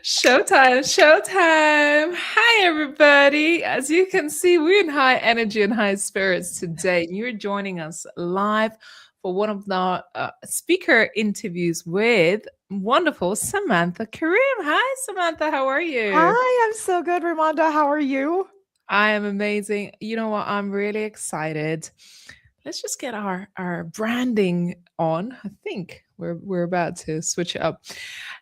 Showtime, showtime. Hi, everybody. As you can see, we're in high energy and high spirits today. You're joining us live for one of the speaker interviews with wonderful Samantha Karim. Hi, Samantha. How are you? Hi, I'm so good, Ramonda. How are you? I am amazing. You know what? I'm really excited. Let's just get our branding on. I think we're about to switch it up.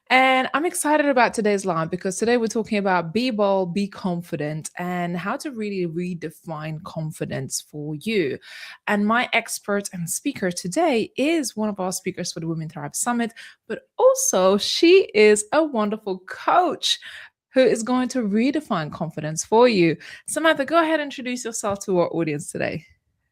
And I'm excited about today's live because today we're talking about be bold, be confident, and how to really redefine confidence for you. And my expert and speaker today is one of our speakers for the Women Thrive Summit, but also she is a wonderful coach who is going to redefine confidence for you. Samantha, go ahead and introduce yourself to our audience today.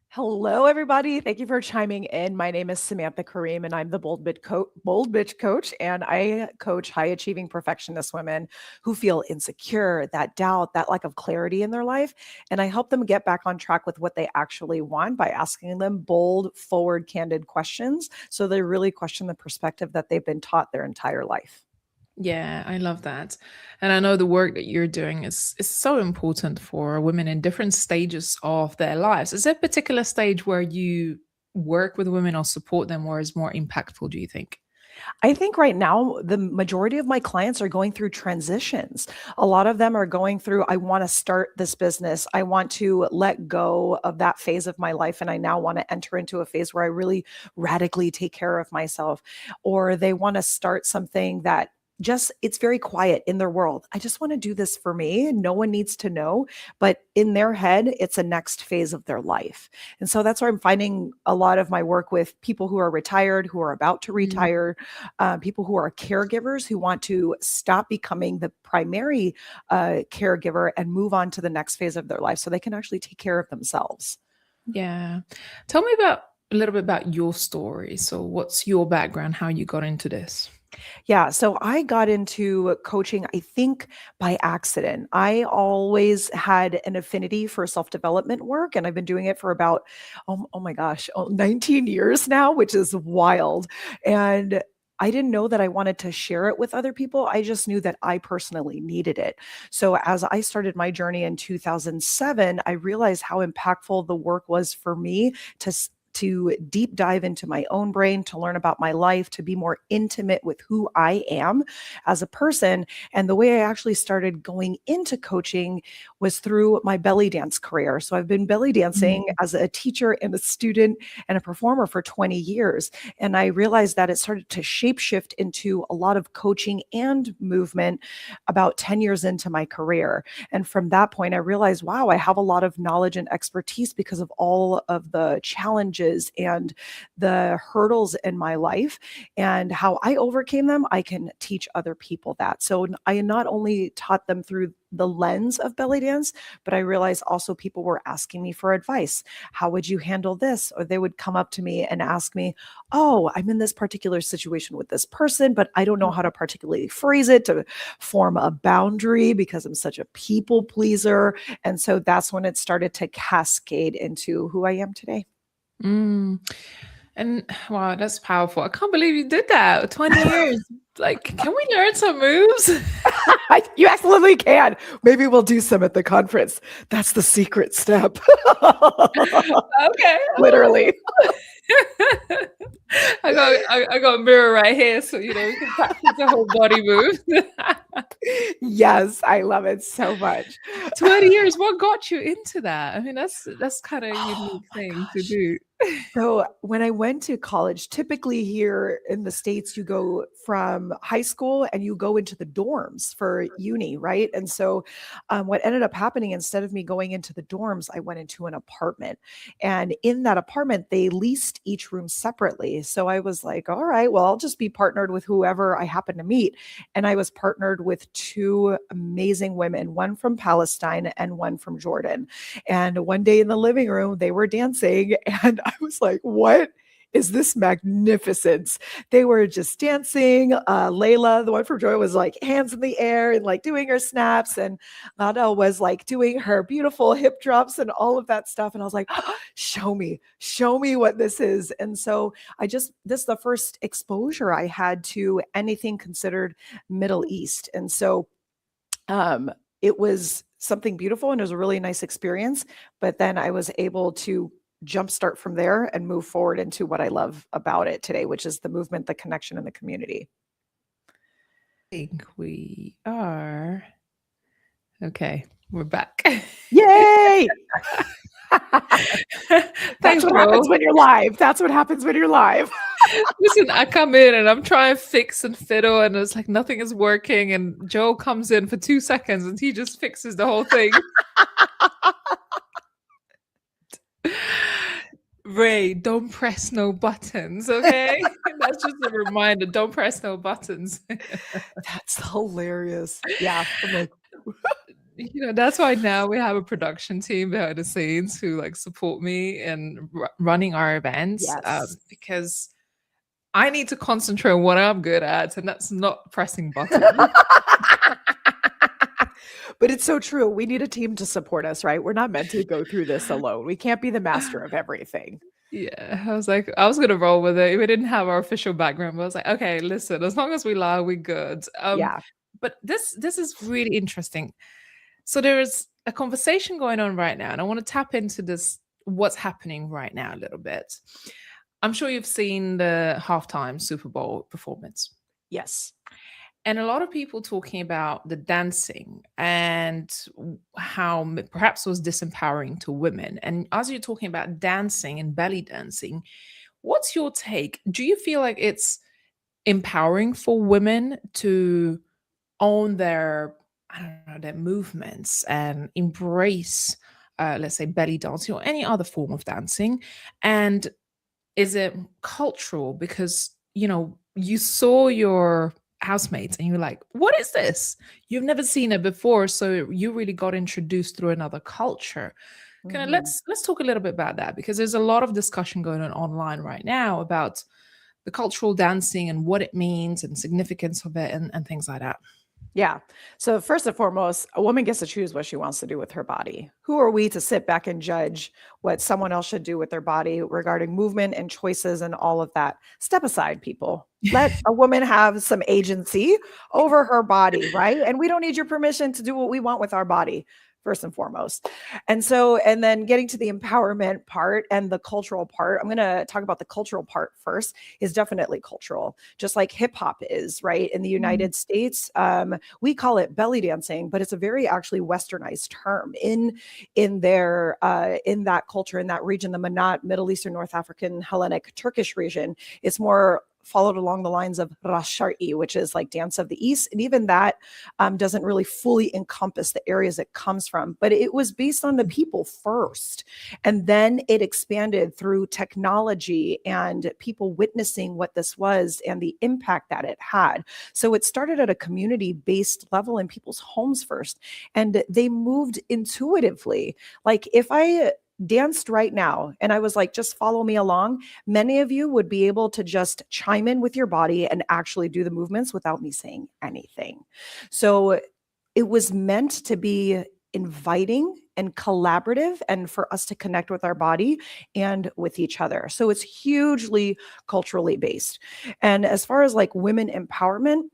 Hello, everybody. Thank you for chiming in. My name is Samantha Karim, and I'm the Bold Bitch Coach. And I coach high achieving perfectionist women who feel insecure, that doubt, that lack of clarity in their life. And I help them get back on track with what they actually want by asking them bold, forward, candid questions. So they really question the perspective that they've been taught their entire life. Yeah, I love that. And I know the work that you're doing is so important for women in different stages of their lives. Is there a particular stage where you work with women or support them where is more impactful, do you think? I think right now, the majority of my clients are going through transitions. A lot of them are going through, I want to start this business. I want to let go of that phase of my life. And I now want to enter into a phase where I really radically take care of myself. Or they want to start something that just it's very quiet in their world. I just want to do this for me. No one needs to know, but in their head, it's a next phase of their life. And so that's where I'm finding a lot of my work with people who are retired, who are about to Mm. retire, people who are caregivers who want to stop becoming the primary caregiver and move on to the next phase of their life so they can actually take care of themselves. Yeah. Tell me about a little bit about your story. So what's your background, how you got into this? Yeah. So I got into coaching, I think by accident. I always had an affinity for self development work, and I've been doing it for about, oh my gosh, 19 years now, which is wild. And I didn't know that I wanted to share it with other people. I just knew that I personally needed it. So as I started my journey in 2007, I realized how impactful the work was for me to deep dive into my own brain, to learn about my life, to be more intimate with who I am as a person. And the way I actually started going into coaching was through my belly dance career. So I've been belly dancing Mm. as a teacher and a student and a performer for 20 years. And I realized that it started to shapeshift into a lot of coaching and movement about 10 years into my career. And from that point, I realized, wow, I have a lot of knowledge and expertise because of all of the challenges and the hurdles in my life and how I overcame them. I can teach other people that. So I not only taught them through the lens of belly dance, but I realized also people were asking me for advice. How would you handle this? Or they would come up to me and ask me, oh, I'm in this particular situation with this person, but I don't know how to particularly phrase it to form a boundary because I'm such a people pleaser. And so that's when it started to cascade into who I am today. Mm. And wow, that's powerful. I can't believe you did that. 20 years. Like, can we learn some moves? You absolutely can. Maybe we'll do some at the conference. That's the secret step. Okay. Literally. I got a mirror right here, so we can practice the whole body move. Yes, I love it so much. 20 years, what got you into that? I mean, that's kind of a Oh unique my thing to gosh. do. So when I went to college, typically here in the States, you go from high school and you go into the dorms for uni, right? And so what ended up happening, instead of me going into the dorms, I went into an apartment. And in that apartment, they leased each room separately. So I was like, all right, well, I'll just be partnered with whoever I happen to meet. And I was partnered with two amazing women, one from Palestine and one from Jordan. And one day in the living room, they were dancing. And I was like, what is this magnificence? They were just dancing. Layla, the one from Joy, was like hands in the air and like doing her snaps. And Lana was like doing her beautiful hip drops and all of that stuff. And I was like, show me what this is. And so this is the first exposure I had to anything considered Middle East. And so it was something beautiful and it was a really nice experience. But then I was able to jumpstart from there and move forward into what I love about it today, which is the movement, the connection, and the community. I think we are. Okay, we're back. Yay! Thanks, That's what bro. happens when you're live. That's what happens when you're live. Listen, I come in and I'm trying to fix and fiddle, and it's like nothing is working. And Joe comes in for 2 seconds and he just fixes the whole thing. Ray, don't press no buttons, okay? That's just a reminder. Don't press no buttons. That's hilarious. Yeah. I'm like, That's why now we have a production team behind the scenes who like support me in running our events, yes. because I need to concentrate on what I'm good at, and that's not pressing buttons. But it's so true. We need a team to support us, right? We're not meant to go through this alone. We can't be the master of everything. Yeah, I was like, I was gonna roll with it. We didn't have our official background, but I was like, okay, listen, as long as we lie, we're good. Yeah. But this is really interesting. So there is a conversation going on right now, and I want to tap into this, what's happening right now a little bit. I'm sure you've seen the halftime Super Bowl performance. Yes. And a lot of people talking about the dancing and how perhaps was disempowering to women. And as you're talking about dancing and belly dancing, what's your take? Do you feel like it's empowering for women to own their, I don't know, their movements and embrace, let's say, belly dancing or any other form of dancing? And is it cultural? Because, you saw your housemates and you're like, what is this? You've never seen it before. So you really got introduced through another culture. Kind of let's talk a little bit about that, because there's a lot of discussion going on online right now about the cultural dancing and what it means and significance of it and things like that. Yeah. So first and foremost, a woman gets to choose what she wants to do with her body. Who are we to sit back and judge what someone else should do with their body regarding movement and choices and all of that? Step aside, people. Let a woman have some agency over her body, right? And we don't need your permission to do what we want with our body, first and foremost. And then getting to the empowerment part and the cultural part, I'm going to talk about the cultural part first, is definitely cultural, just like hip hop is, right? In the United States, we call it belly dancing, but it's a very actually westernized term in that culture, in that region, the Manat, Middle Eastern, North African, Hellenic, Turkish region. It's more followed along the lines of Ras Shar'i, which is like dance of the East. And even that doesn't really fully encompass the areas it comes from, but it was based on the people first. And then it expanded through technology and people witnessing what this was and the impact that it had. So it started at a community-based level in people's homes first. And they moved intuitively. Like if I danced right now and I was like, just follow me along, many of you would be able to just chime in with your body and actually do the movements without me saying anything. So it was meant to be inviting and collaborative and for us to connect with our body and with each other. So it's hugely culturally based. And as far as like women empowerment,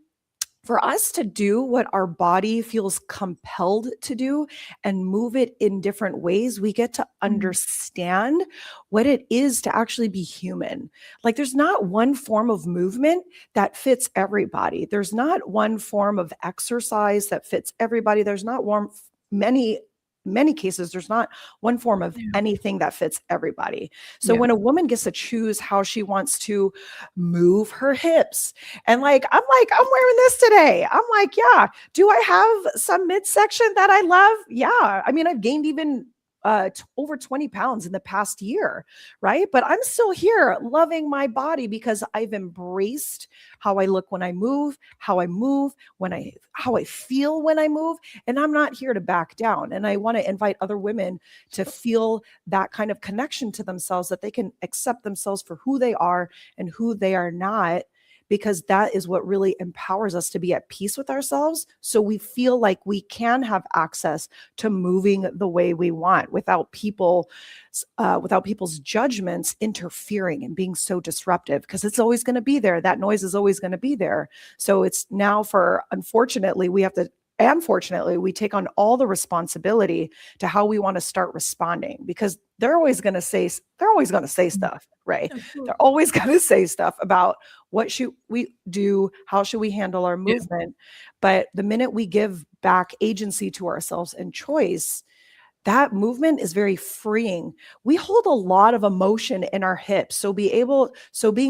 for us to do what our body feels compelled to do and move it in different ways, we get to understand what it is to actually be human. Like there's not one form of movement that fits everybody. There's not one form of exercise that fits everybody. There's not many cases, there's not one form of anything that fits everybody. So when a woman gets to choose how she wants to move her hips, and I'm wearing this today. I'm like, yeah. Do I have some midsection that I love? Yeah. I mean, I've gained even over 20 pounds in the past year, right? But I'm still here loving my body because I've embraced how I look when I move, how I move, how I feel when I move, and I'm not here to back down. And I want to invite other women to feel that kind of connection to themselves, that they can accept themselves for who they are and who they are not, because that is what really empowers us to be at peace with ourselves. So we feel like we can have access to moving the way we want without people's judgments interfering and being so disruptive, because it's always going to be there. That noise is always going to be there. So it's now unfortunately, and fortunately, we take on all the responsibility to how we want to start responding, because they're always going to say stuff, right? They're always going to say stuff about what should we do, how should we handle our movement. But the minute we give back agency to ourselves and choice, that movement is very freeing. We hold a lot of emotion in our hips. So being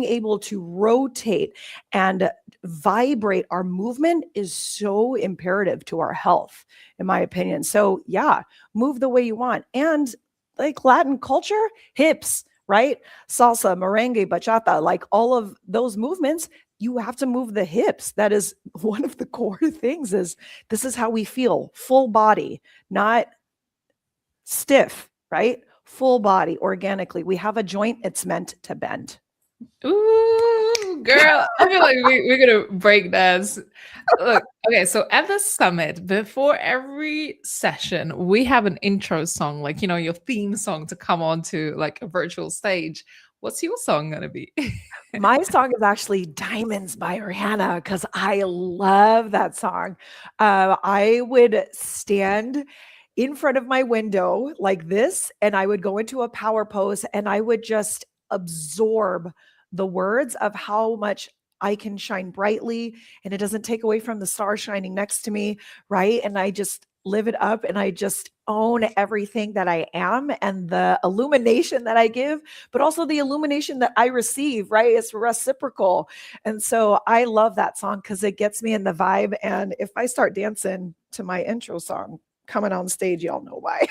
able to rotate and vibrate our movement is so imperative to our health, in my opinion. So yeah, move the way you want. And like Latin culture, hips, right? Salsa, merengue, bachata, like all of those movements, you have to move the hips. That is one of the core things. This is how we feel, full body, not stiff, right? Full body, organically. We have a joint, it's meant to bend. Ooh, girl, I feel like we're gonna break dance. Look, okay, so at the summit, before every session, we have an intro song, like your theme song to come on to like a virtual stage. What's your song gonna be? My song is actually Diamonds by Rihanna, because I love that song. I would stand in front of my window like this, and I would go into a power pose, and I would just absorb the words of how much I can shine brightly, and it doesn't take away from the star shining next to me, right? And I just live it up, and I just own everything that I am and the illumination that I give, but also the illumination that I receive, right? It's reciprocal. And so I love that song because it gets me in the vibe. And if I start dancing to my intro song coming on stage, y'all know why.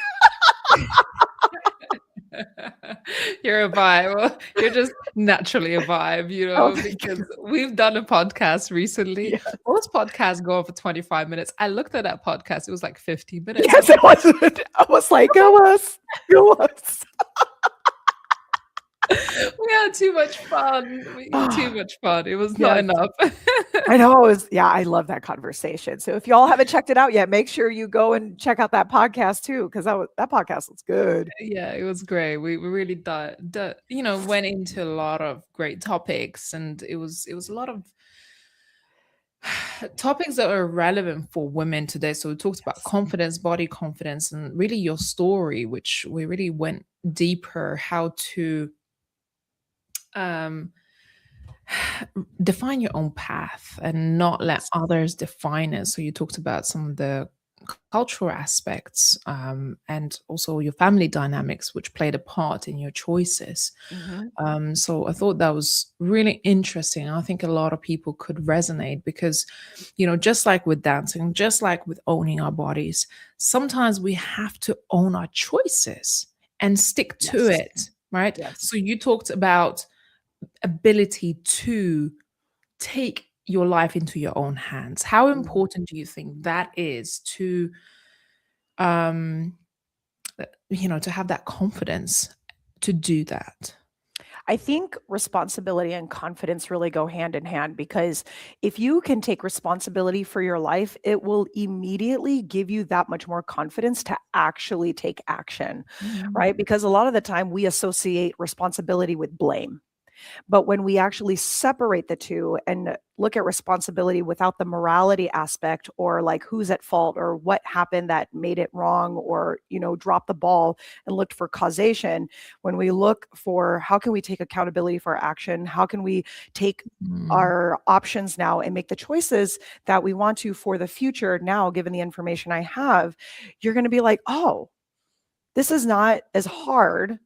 You're a vibe. Well, you're just naturally a vibe, because we've done a podcast recently. Yes. Most podcasts go on for 25 minutes. I looked at that podcast, it was like 50 minutes. Yes, it was. I was like, it was. We had too much fun. Too much fun. It was not enough. I know. I love that conversation. So if y'all haven't checked it out yet, make sure you go and check out that podcast too, because that podcast was good. Yeah, it was great. We really went into a lot of great topics, and it was a lot of topics that are relevant for women today. So we talked about confidence, body confidence, and really your story, which we really went deeper how to define your own path and not let others define it. So you talked about some of the cultural aspects, and also your family dynamics, which played a part in your choices. So I thought that was really interesting. I think a lot of people could resonate because, just like with dancing, just like with owning our bodies, sometimes we have to own our choices and stick to it, right? Yes. So you talked about ability to take your life into your own hands. How important do you think that is to to have that confidence to do that? I think responsibility and confidence really go hand in hand, because if you can take responsibility for your life, it will immediately give you that much more confidence to actually take action, right? Because a lot of the time we associate responsibility with blame. But when we actually separate the two and look at responsibility without the morality aspect, or like who's at fault or what happened that made it wrong, or, drop the ball and looked for causation, when we look for how can we take accountability for our action, how can we take our options now and make the choices that we want to for the future now, given the information I have, you're going to be like, oh, this is not as hard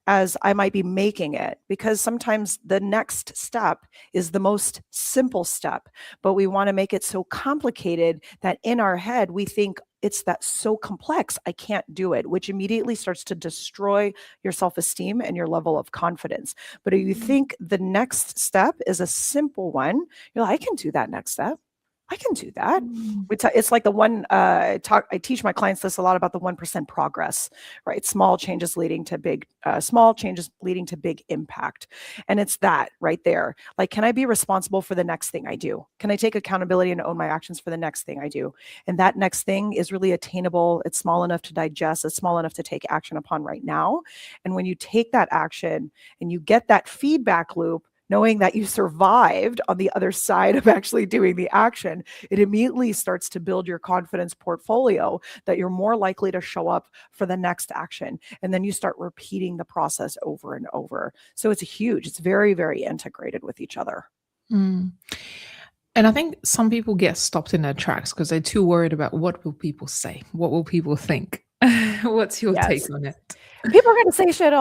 as I might be making it, because sometimes the next step is the most simple step, but we want to make it so complicated that in our head we think it's that so complex, I can't do it, which immediately starts to destroy your self-esteem and your level of confidence. But if you think the next step is a simple one, you're like, I can do that next step. I can do that. Mm. It's like the one I teach my clients this a lot about the 1% progress, right? Small changes leading to big impact. And it's that right there. Like, can I be responsible for the next thing I do? Can I take accountability and own my actions for the next thing I do? And that next thing is really attainable. It's small enough to digest. It's small enough to take action upon right now. And when you take that action and you get that feedback loop, knowing that you survived on the other side of actually doing the action, it immediately starts to build your confidence portfolio that you're more likely to show up for the next action. And then you start repeating the process over and over. So it's huge. It's very, very integrated with each other. Mm. And I think some people get stopped in their tracks because they're too worried about what will people say, what will people think. What's your Yes. take on it? People are going to say shit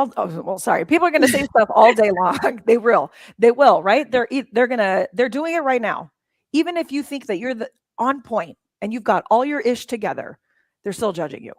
people are going to say stuff all day long. They will, right? They're doing it right now. Even if you think that you're on point and you've got all your ish together, they're still judging you.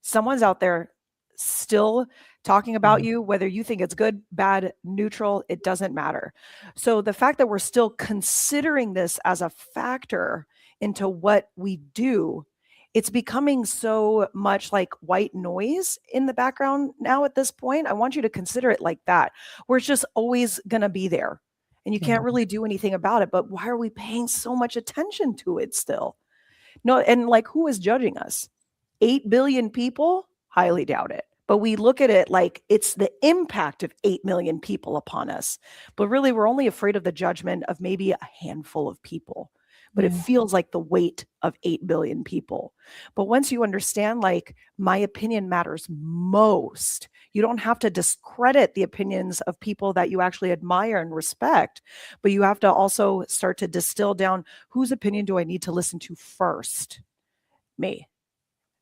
Someone's out there still talking about you, whether you think it's good, bad, neutral, it doesn't matter. So the fact that we're still considering this as a factor into what we do, it's becoming so much like white noise in the background now at this point. I want you to consider it like that, where it's just always going to be there and you Yeah. can't really do anything about it. But why are we paying so much attention to it still? No, and like, who is judging us? 8 billion people? Highly doubt it. But we look at it like it's the impact of 8 million people upon us. But really, we're only afraid of the judgment of maybe a handful of people. But it Yeah. feels like the weight of 8 billion people. But once you understand, like, my opinion matters most, you don't have to discredit the opinions of people that you actually admire and respect, but you have to also start to distill down, whose opinion do I need to listen to first? Me.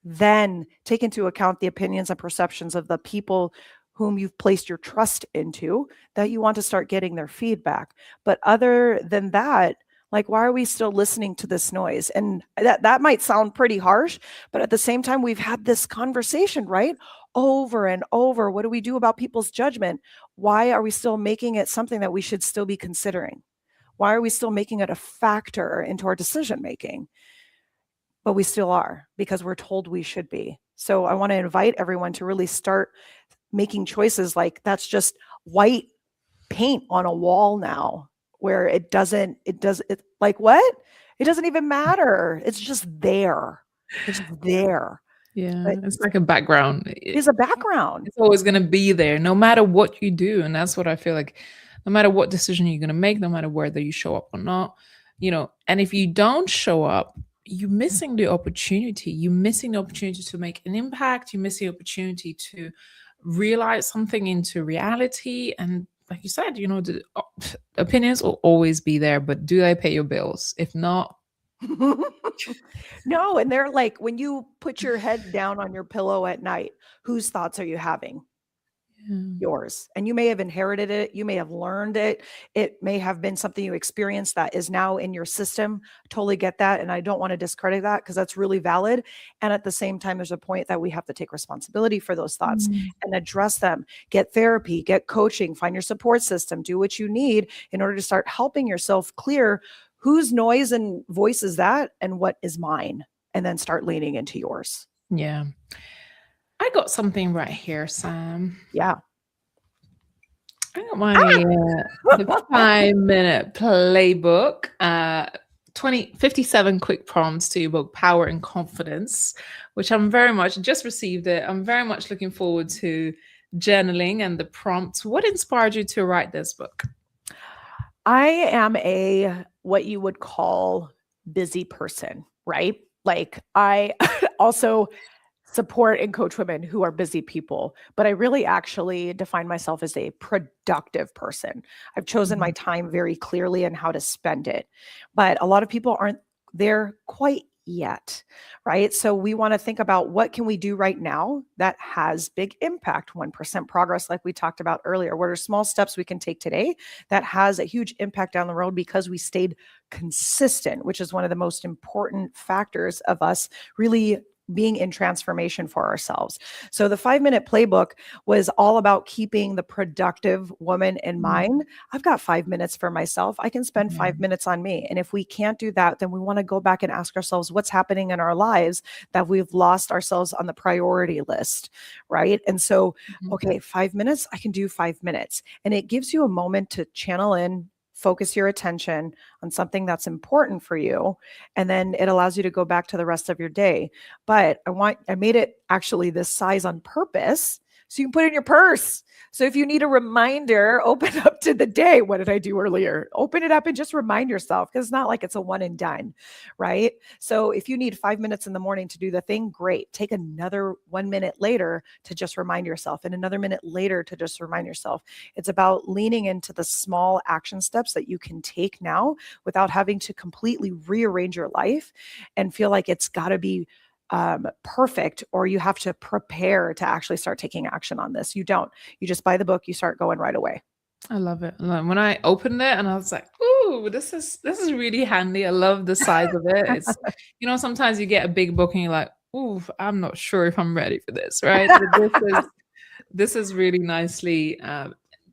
Then take into account the opinions and perceptions of the people whom you've placed your trust into, that you want to start getting their feedback. But other than that, like, why are we still listening to this noise? And that might sound pretty harsh, but at the same time, we've had this conversation, right? Over and over. What do we do about people's judgment? Why are we still making it something that we should still be considering? Why are we still making it a factor into our decision making? But we still are, because we're told we should be. So I want to invite everyone to really start making choices like that's just white paint on a wall now, where it like, what? It doesn't even matter. It's just there. It's just there. Yeah. But It's like a background. it's a background. It's always going to be there no matter what you do. And that's what I feel like, no matter what decision you're going to make, no matter whether you show up or not, and if you don't show up, you're missing the opportunity. You're missing the opportunity to make an impact. You're missing the opportunity to realize something into reality. And like you said, the opinions will always be there, but do they pay your bills? If not, No, and they're like, when you put your head down on your pillow at night, whose thoughts are you having? yeah. Yours. And you may have inherited it, you may have learned it, it may have been something you experienced that is now in your system. Totally get that, and I don't want to discredit that, because that's really valid. And at the same time, there's a point that we have to take responsibility for those thoughts Mm. and address them. Get therapy, get coaching, find your support system, do what you need in order to start helping yourself clear whose noise and voice is that and what is mine, and then start leaning into yours. Yeah. I got something right here, Sam. Yeah. I got my the 5-minute playbook, 57 quick prompts to evoke power and confidence, which I'm very much just received it. I'm very much looking forward to journaling and the prompts. What inspired you to write this book? I am a what you would call busy person, right? Like, I also support and coach women who are busy people, but I really actually define myself as a productive person. I've chosen my time very clearly and how to spend it, but a lot of people aren't there quite yet, right? So we want to think about, what can we do right now that has big impact? 1% progress, like we talked about earlier. What are small steps we can take today that has a huge impact down the road because we stayed consistent, which is one of the most important factors of us really being in transformation for ourselves. So the 5 minute playbook was all about keeping the productive woman in Mm. mind. I've got 5 minutes for myself. I can spend Yeah. 5 minutes on me. And if we can't do that, then we want to go back and ask ourselves what's happening in our lives that we've lost ourselves on the priority list, right? And so, Mhm. okay, 5 minutes, I can do 5 minutes. And it gives you a moment to channel in, focus your attention on something that's important for you, and then it allows you to go back to the rest of your day. But I made it actually this size on purpose so you can put it in your purse. So if you need a reminder, open up to the day. What did I do earlier? Open it up and just remind yourself, because it's not like it's a one and done, right? So if you need 5 minutes in the morning to do the thing, great. Take another 1 minute later to just remind yourself, and another minute later to just remind yourself. It's about leaning into the small action steps that you can take now without having to completely rearrange your life and feel like it's got to be perfect, or you have to prepare to actually start taking action on this. You don't. You just buy the book, you start going right away. I love it. When I opened it and I was like, "Ooh, this is really handy." I love the size of it. It's sometimes you get a big book and you're like, "Ooh, I'm not sure if I'm ready for this," right? But this is really nicely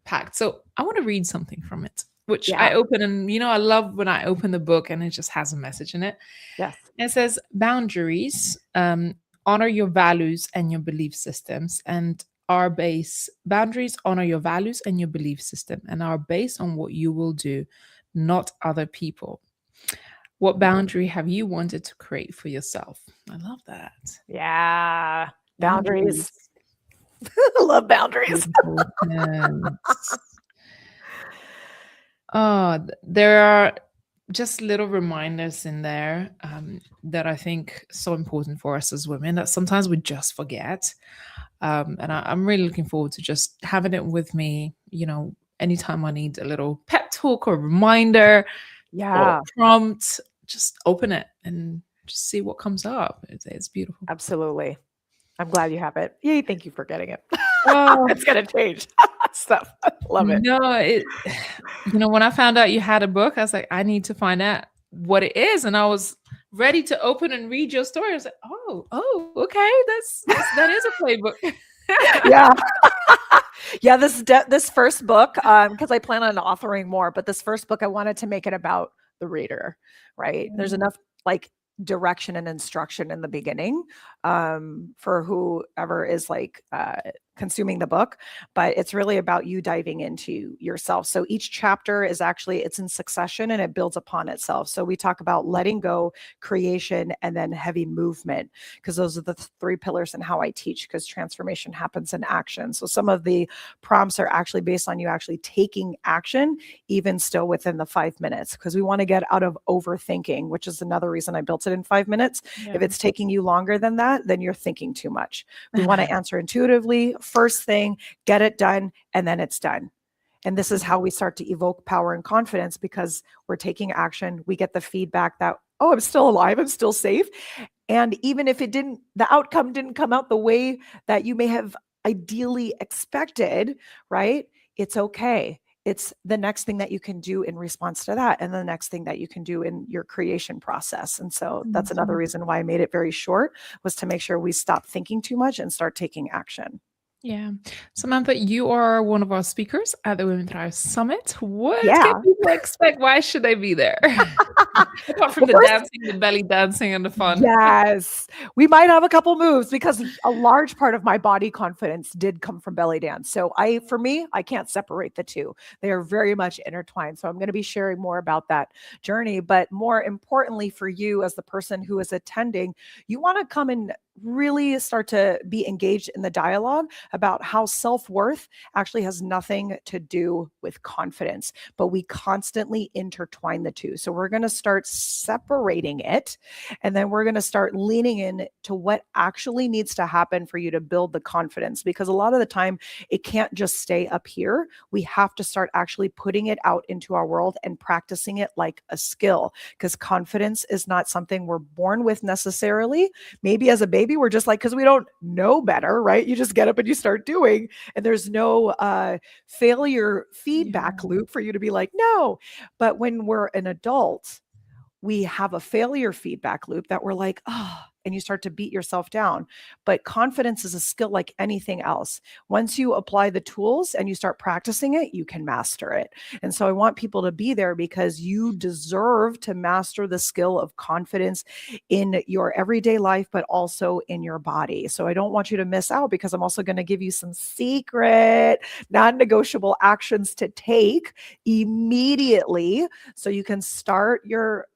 packed. So I want to read something from it, which I Yeah. open, and I love when I open the book and it just has a message in it. Yes. It says boundaries, honor your values and your belief systems, and are base boundaries honor your values and your belief system and are based on what you will do, not other people. What boundary have you wanted to create for yourself? I love that. Yeah. Boundaries. Boundaries. I love boundaries. Important. Oh, there are just little reminders in there that I think so important for us as women that sometimes we just forget. And I'm really looking forward to just having it with me, anytime I need a little pep talk or reminder or Yeah, prompt, just open it and just see what comes up. It's beautiful. absolutely. I'm glad you have it. Yay, thank you for getting it. Oh, It's gonna change stuff. Love it. no, when I found out you had a book, I was like, I need to find out what it is. And I was ready to open and read your story. I was like, oh, okay. That is a playbook. Yeah. Yeah, this first book, because I plan on authoring more, but this first book, I wanted to make it about the reader, right? There's enough like direction and instruction in the beginning for whoever is like consuming the book, but it's really about you diving into yourself. So each chapter is actually, it's in succession and it builds upon itself. So we talk about letting go, creation, and then heavy movement, because those are the three pillars in how I teach, because transformation happens in action. So some of the prompts are actually based on you actually taking action, even still within the 5 minutes, because we want to get out of overthinking, which is another reason I built it in 5 minutes. Yeah. If it's taking you longer than that, then you're thinking too much. We want to answer intuitively, first thing, get it done, and then it's done. And this is how we start to evoke power and confidence, because we're taking action. We get the feedback that, oh, I'm still alive, I'm still safe. And even if the outcome didn't come out the way that you may have ideally expected, right? It's okay. It's the next thing that you can do in response to that, and the next thing that you can do in your creation process. And so that's another reason why I made it very short, was to make sure we stop thinking too much and start taking action. Yeah. Samantha, you are one of our speakers at the Women Thrive Summit. What can Yeah. people expect? Why should they be there? Apart from Well, the first, dancing, the belly dancing, and the fun. yes, we might have a couple moves, because a large part of my body confidence did come from belly dance. So for me, I can't separate the two. They are very much intertwined. So I'm going to be sharing more about that journey. But more importantly for you as the person who is attending, you want to come and really start to be engaged in the dialogue about how self-worth actually has nothing to do with confidence, but we constantly intertwine the two. So we're going to start separating it, and then we're going to start leaning in to what actually needs to happen for you to build the confidence, because a lot of the time it can't just stay up here. We have to start actually putting it out into our world and practicing it like a skill, because confidence is not something we're born with necessarily. Maybe as a baby, we're just like, because we don't know better, right? You just get up and you start doing, and there's no failure feedback loop for you to be like, no. But when we're an adult, we have a failure feedback loop that we're like, oh, and you start to beat yourself down. But confidence is a skill like anything else. Once you apply the tools and you start practicing it, you can master it. And so I want people to be there because you deserve to master the skill of confidence in your everyday life, but also in your body. So I don't want you to miss out because I'm also going to give you some secret, non negotiable actions to take immediately so you can start your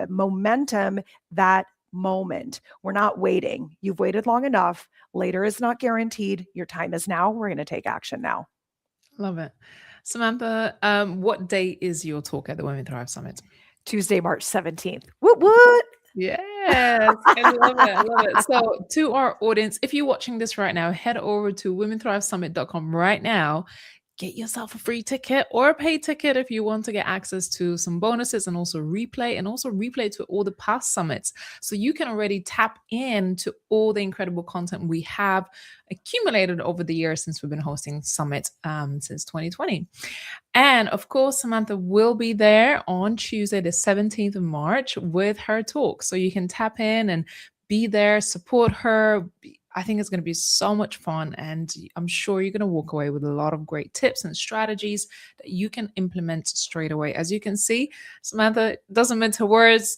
momentum that moment. We're not waiting. You've waited long enough. Later is not guaranteed. Your time is now. We're going to take action now. Love it. Samantha, what day is your talk at the Women Thrive Summit? Tuesday, March 17th. What, what? Yes, I love it. I love it. So, to our audience, if you're watching this right now, head over to womenthrivesummit.com right now. Get yourself a free ticket or a paid ticket if you want to get access to some bonuses and also replay to all the past summits. So you can already tap into all the incredible content we have accumulated over the years since we've been hosting summits since 2020. And of course, Samantha will be there on Tuesday, the 17th of March with her talk. So you can tap in and be there, support her. I think it's going to be so much fun. And I'm sure you're going to walk away with a lot of great tips and strategies that you can implement straight away. As you can see, Samantha doesn't mince her words,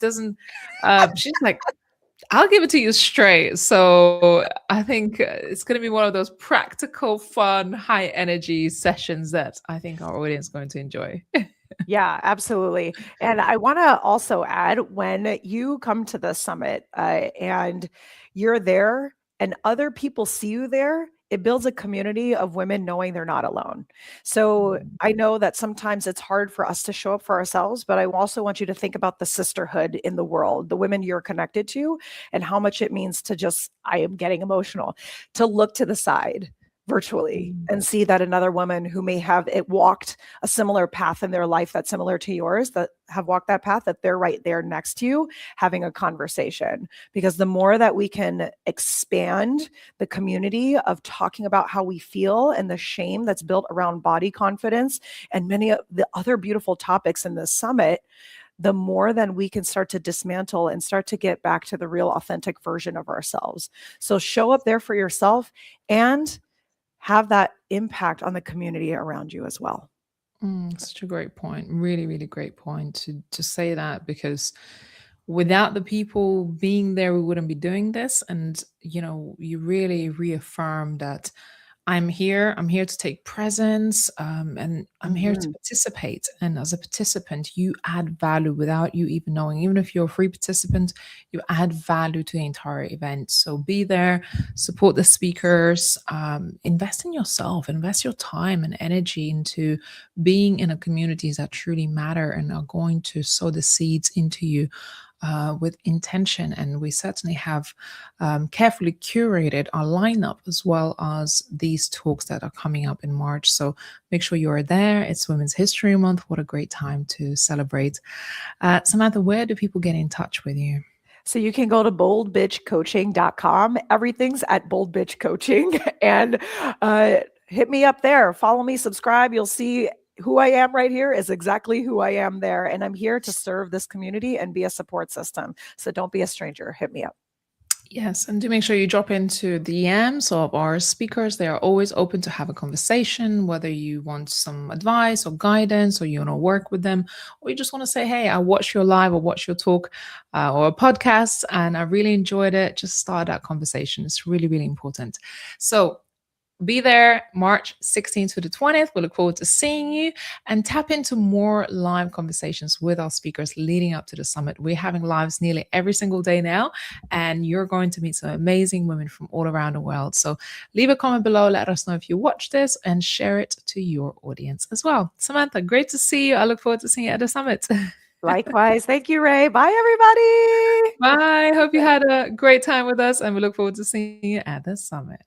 she's like, I'll give it to you straight. So I think it's going to be one of those practical, fun, high energy sessions that I think our audience is going to enjoy. Yeah, absolutely. And I want to also add when you come to the summit and you're there and other people see you there, it builds a community of women knowing they're not alone. So I know that sometimes it's hard for us to show up for ourselves, but I also want you to think about the sisterhood in the world, the women you're connected to, and how much it means to just, I am getting emotional, to look to the side virtually and see that another woman who may have walked a similar path in their life that's similar to yours, that have walked that path, that they're right there next to you having a conversation. Because the more that we can expand the community of talking about how we feel and the shame that's built around body confidence and many of the other beautiful topics in this summit, the more then we can start to dismantle and start to get back to the real authentic version of ourselves. So show up there for yourself and have that impact on the community around you as well. Such a great point. Really, really great point to say that, because without the people being there, we wouldn't be doing this. And, you really reaffirm that I'm here to take presence, and I'm here to participate. And as a participant, you add value without you even knowing. Even if you're a free participant, you add value to the entire event. So be there, support the speakers, invest in yourself, invest your time and energy into being in a communities that truly matter and are going to sow the seeds into you with intention. And we certainly have carefully curated our lineup as well as these talks that are coming up in March. So make sure you are there. It's Women's History Month. What a great time to celebrate. Samantha, where do people get in touch with you? So you can go to boldbitchcoaching.com. Everything's at Bold Bitch Coaching. And hit me up there. Follow me, subscribe. You'll see who I am right here is exactly who I am there. And I'm here to serve this community and be a support system. So don't be a stranger. Hit me up. Yes, and do make sure you drop into the DMs of our speakers. They are always open to have a conversation, whether you want some advice or guidance, or you want to work with them, or you just want to say, hey, I watched your live or watched your talk or a podcast, and I really enjoyed it. Just start that conversation. It's really, really important. So be there March 16th to the 20th. We look forward to seeing you, and tap into more live conversations with our speakers leading up to the summit. We're having lives nearly every single day now, and you're going to meet some amazing women from all around the world. So leave a comment below. Let us know if you watch this and share it to your audience as well. Samantha, great to see you. I look forward to seeing you at the summit. Likewise. Thank you, Ray. Bye, everybody. Bye. Hope you had a great time with us, and we look forward to seeing you at the summit.